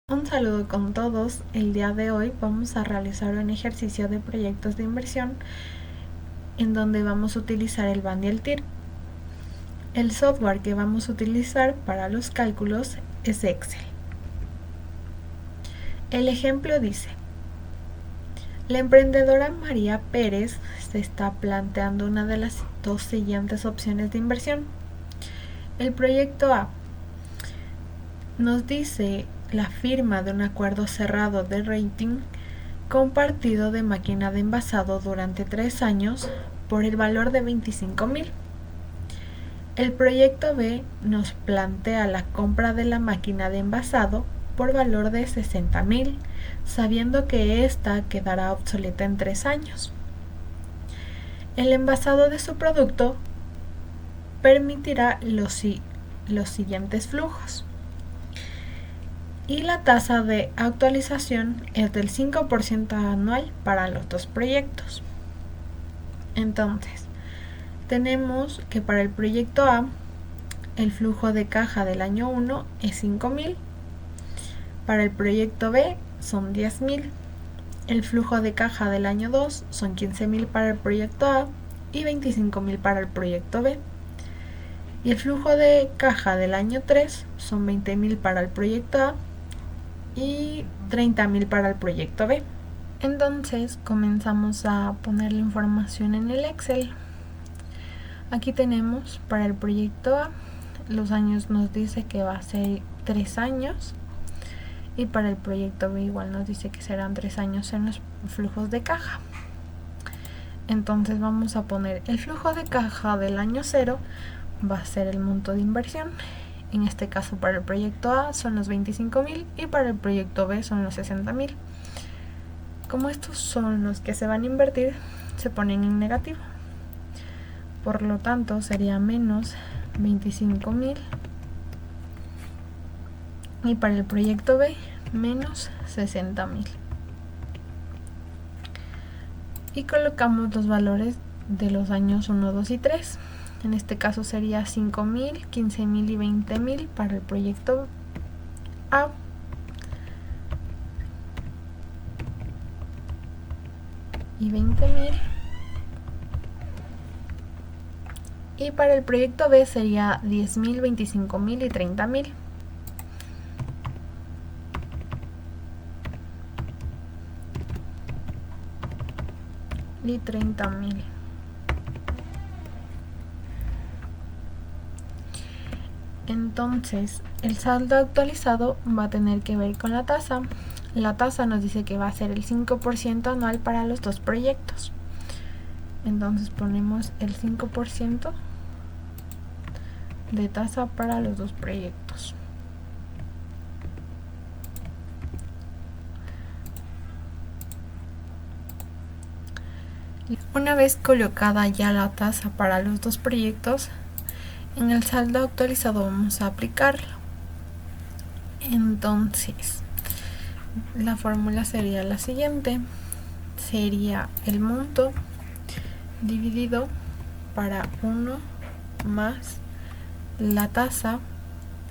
Un saludo con todos. El día de hoy vamos a realizar un ejercicio de proyectos de inversión en donde vamos a utilizar el BAN y el TIR. El software que vamos a utilizar para los cálculos es Excel. El ejemplo dice: la emprendedora María Pérez se está planteando una de las dos siguientes opciones de inversión. El proyecto A nos dice la firma de un acuerdo cerrado de rating compartido de máquina de envasado durante 3 años por el valor de 25,000. El proyecto B nos plantea la compra de la máquina de envasado por valor de 60,000, sabiendo que ésta quedará obsoleta en 3 años. El envasado de su producto permitirá los siguientes flujos. Y la tasa de actualización es del 5% anual para los dos proyectos. Entonces, tenemos que para el proyecto A, el flujo de caja del año 1 es 5,000. Para el proyecto B son 10,000. El flujo de caja del año 2 son 15,000 para el proyecto A y 25,000 para el proyecto B. Y el flujo de caja del año 3 son 20,000 para el proyecto A y 30,000 para el proyecto B. Entonces comenzamos a poner la información en el Excel. Aquí tenemos para el proyecto A, los años nos dice que va a ser 3 años. Y para el proyecto B igual nos dice que serán 3 años en los flujos de caja. Entonces vamos a poner el flujo de caja del año 0, va a ser el monto de inversión. En este caso para el proyecto A son los 25,000 y para el proyecto B son los 60,000. Como estos son los que se van a invertir, se ponen en negativo. Por lo tanto sería menos 25,000 y para el proyecto B menos 60,000. Y colocamos los valores de los años 1, 2 y 3. En este caso sería 5,000, 15,000 y 20,000 para el proyecto A. Y 20,000. Y para el proyecto B sería 10,000, 25,000 y 30,000. Y 30,000. Entonces, el saldo actualizado va a tener que ver con la tasa. La tasa nos dice que va a ser el 5% anual para los dos proyectos. Entonces ponemos el 5% de tasa para los dos proyectos. Una vez colocada ya la tasa para los dos proyectos, en el saldo actualizado vamos a aplicarlo. Entonces, la fórmula sería la siguiente: sería el monto dividido para 1 más la tasa.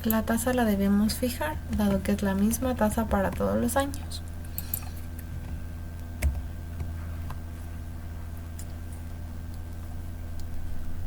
La tasa la debemos fijar, dado que es la misma tasa para todos los años.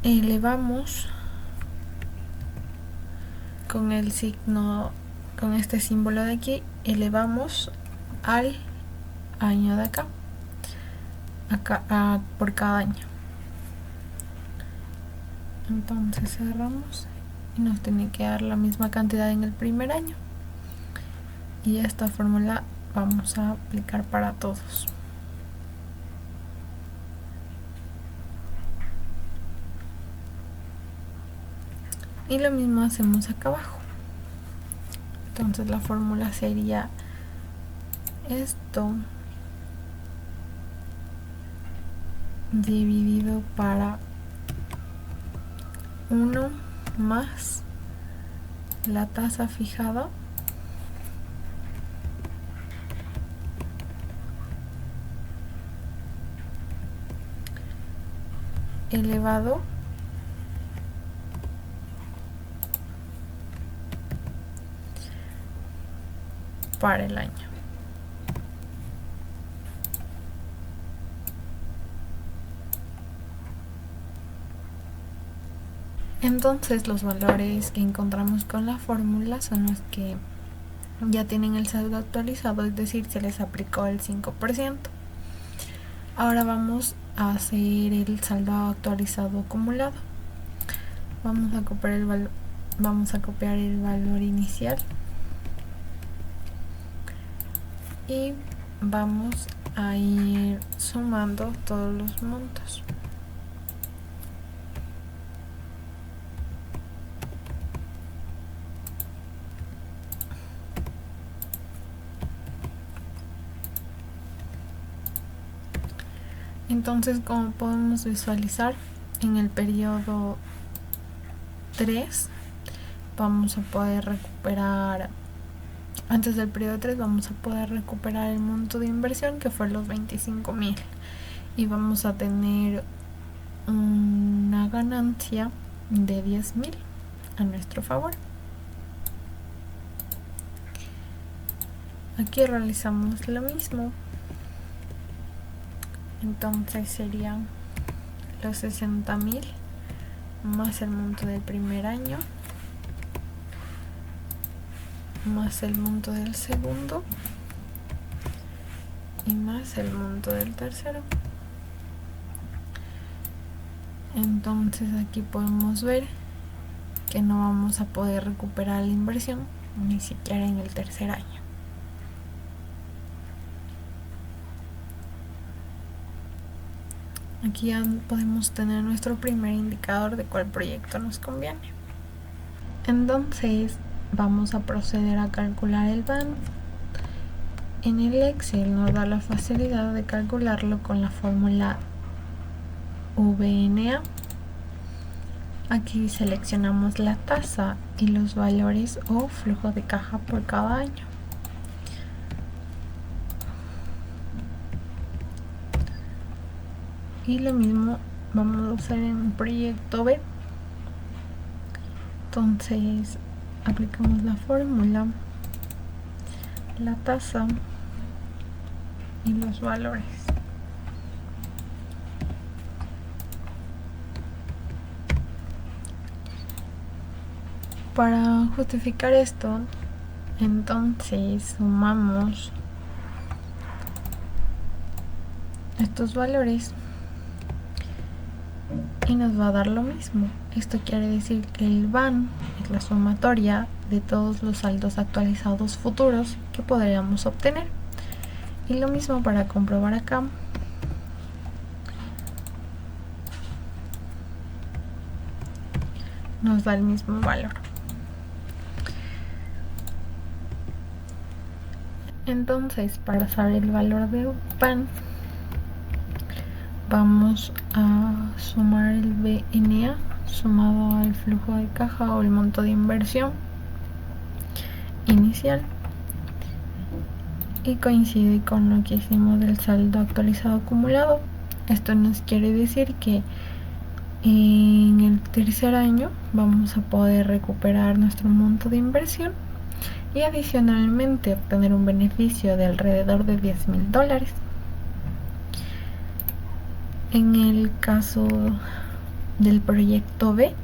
Elevamos con el signo, con este símbolo de aquí, elevamos al año de acá, por cada año. Entonces cerramos y nos tiene que dar la misma cantidad en el primer año. Y esta fórmula vamos a aplicar para todos. Y lo mismo hacemos acá abajo. Entonces la fórmula sería esto dividido para 1 más la tasa fijada elevado para el año. Entonces los valores que encontramos con la fórmula son los que ya tienen el saldo actualizado, es decir, se les aplicó el 5%. Ahora vamos a hacer el saldo actualizado acumulado. Vamos a copiar el valor inicial y vamos a ir sumando todos los montos. Entonces, como podemos visualizar, en el periodo 3 vamos a poder recuperar, antes del periodo 3 vamos a poder recuperar el monto de inversión, que fue los 25,000, y vamos a tener una ganancia de 10,000 a nuestro favor. Aquí realizamos lo mismo. Entonces serían los 60,000 más el monto del primer año más el monto del segundo y más el monto del tercero. Entonces aquí podemos ver que no vamos a poder recuperar la inversión ni siquiera en el tercer año. Aquí ya podemos tener nuestro primer indicador de cuál proyecto nos conviene. Entonces vamos a proceder a calcular el BAN. En el Excel nos da la facilidad de calcularlo con la fórmula VNA. Aquí seleccionamos la tasa y los valores o flujo de caja por cada año. Y lo mismo vamos a hacer en el proyecto B. Entonces aplicamos la fórmula, la tasa y los valores. Para justificar esto, entonces sumamos estos valores y nos va a dar lo mismo. Esto quiere decir que el BAN es la sumatoria de todos los saldos actualizados futuros que podríamos obtener. Y lo mismo para comprobar acá. Nos da el mismo valor. Entonces, para saber el valor de BAN, vamos a sumar el VNA sumado al flujo de caja o el monto de inversión inicial, y coincide con lo que hicimos del saldo actualizado acumulado. Esto nos quiere decir que en el tercer año vamos a poder recuperar nuestro monto de inversión y adicionalmente obtener un beneficio de alrededor de $10,000. En el caso del proyecto B,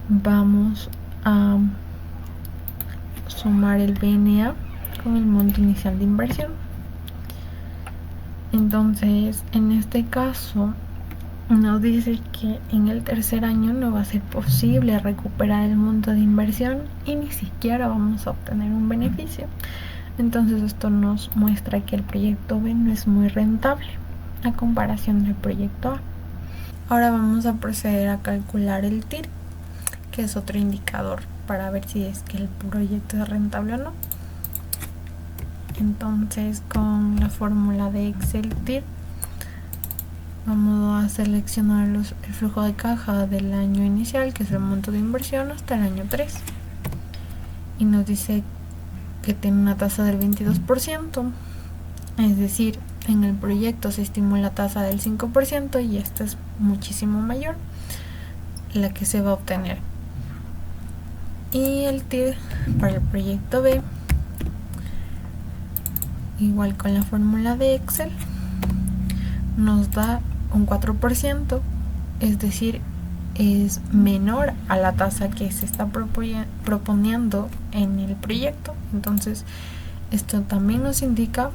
vamos a sumar el VNA con el monto inicial de inversión. Entonces, en este caso, nos dice que en el tercer año no va a ser posible recuperar el monto de inversión y ni siquiera vamos a obtener un beneficio. Entonces, esto nos muestra que el proyecto B no es muy rentable a comparación del proyecto A. Ahora vamos a proceder a calcular el TIR, que es otro indicador para ver si es que el proyecto es rentable o no. Entonces, con la fórmula de Excel TIR, vamos a seleccionar el flujo de caja del año inicial, que es el monto de inversión, hasta el año 3. Y nos dice que tiene una tasa del 22%, es decir, en el proyecto se estimó la tasa del 5% y esta es muchísimo mayor, la que se va a obtener. Y el TIR para el proyecto B igual con la fórmula de Excel, nos da un 4%, es decir, es menor a la tasa que se está proponiendo en el proyecto. Entonces, esto también nos indica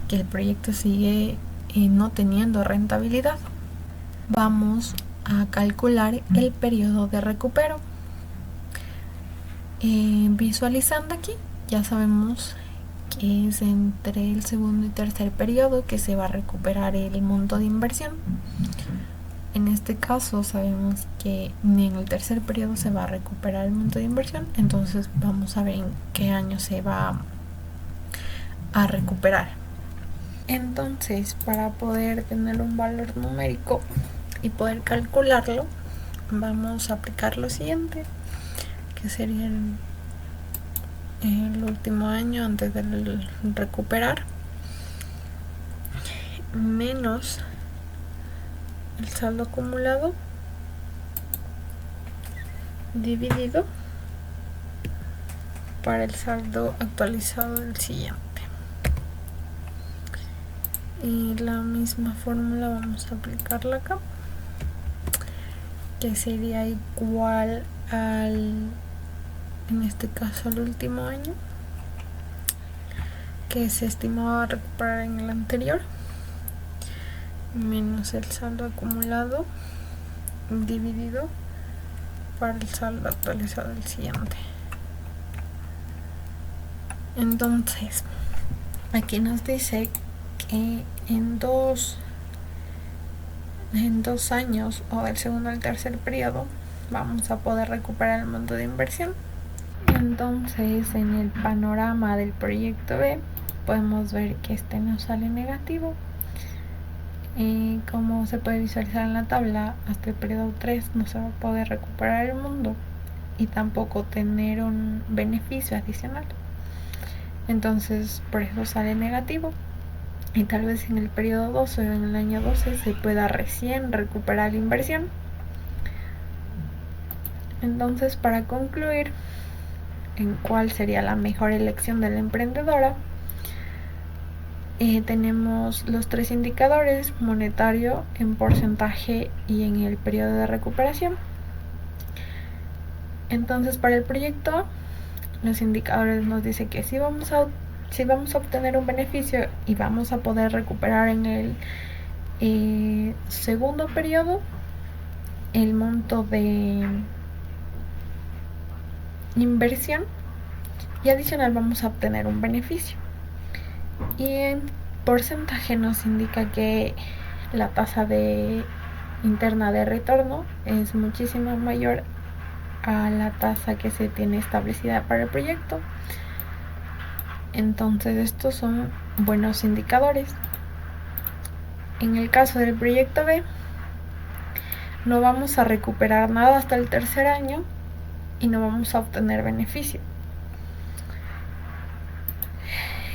que el proyecto sigue no teniendo rentabilidad. Vamos a calcular el periodo de recupero. Visualizando aquí, ya sabemos que es entre el segundo y tercer periodo que se va a recuperar el monto de inversión. En este caso sabemos que ni en el tercer periodo se va a recuperar el monto de inversión, entonces vamos a ver en qué año se va a recuperar. Entonces, para poder tener un valor numérico y poder calcularlo, vamos a aplicar lo siguiente, que sería el último año antes de recuperar, menos el saldo acumulado, dividido para el saldo actualizado del siguiente. Y la misma fórmula vamos a aplicarla acá, que sería igual en este caso al último año que se estimaba recuperar en el anterior, menos el saldo acumulado, dividido para el saldo actualizado del siguiente. Entonces, aquí nos dice que en dos años, o del segundo al tercer periodo, vamos a poder recuperar el monto de inversión. Entonces, en el panorama del proyecto B, podemos ver que este nos sale negativo. Como se puede visualizar en la tabla, hasta el periodo 3 no se va a poder recuperar el monto y tampoco tener un beneficio adicional. Entonces, por eso sale negativo. Y tal vez en el periodo 12 o en el año 12 se pueda recién recuperar la inversión. Entonces, para concluir en cuál sería la mejor elección de la emprendedora, tenemos los tres indicadores: monetario, en porcentaje y en el periodo de recuperación. Entonces, para el proyecto, los indicadores nos dicen que si vamos a obtener un beneficio y vamos a poder recuperar en el segundo periodo el monto de inversión, y adicional vamos a obtener un beneficio. Y en porcentaje nos indica que la tasa interna de retorno es muchísimo mayor a la tasa que se tiene establecida para el proyecto. Entonces, estos son buenos indicadores. En el caso del proyecto B, no vamos a recuperar nada hasta el tercer año y no vamos a obtener beneficio.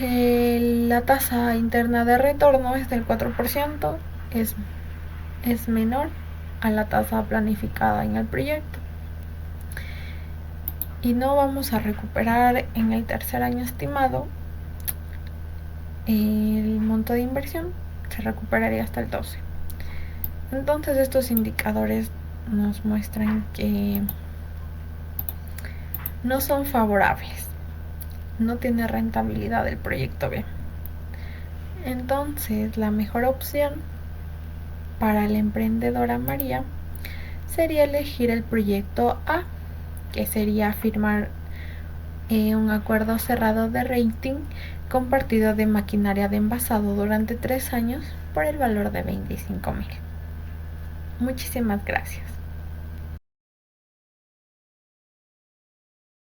La tasa interna de retorno es del 4%, es menor a la tasa planificada en el proyecto. Y no vamos a recuperar en el tercer año estimado el monto de inversión, se recuperaría hasta el 12. Entonces, estos indicadores nos muestran que no son favorables, no tiene rentabilidad el proyecto B. Entonces, la mejor opción para la emprendedora María sería elegir el proyecto A, que sería firmar un acuerdo cerrado de rating compartido de maquinaria de envasado durante 3 años por el valor de 25,000. Muchísimas gracias.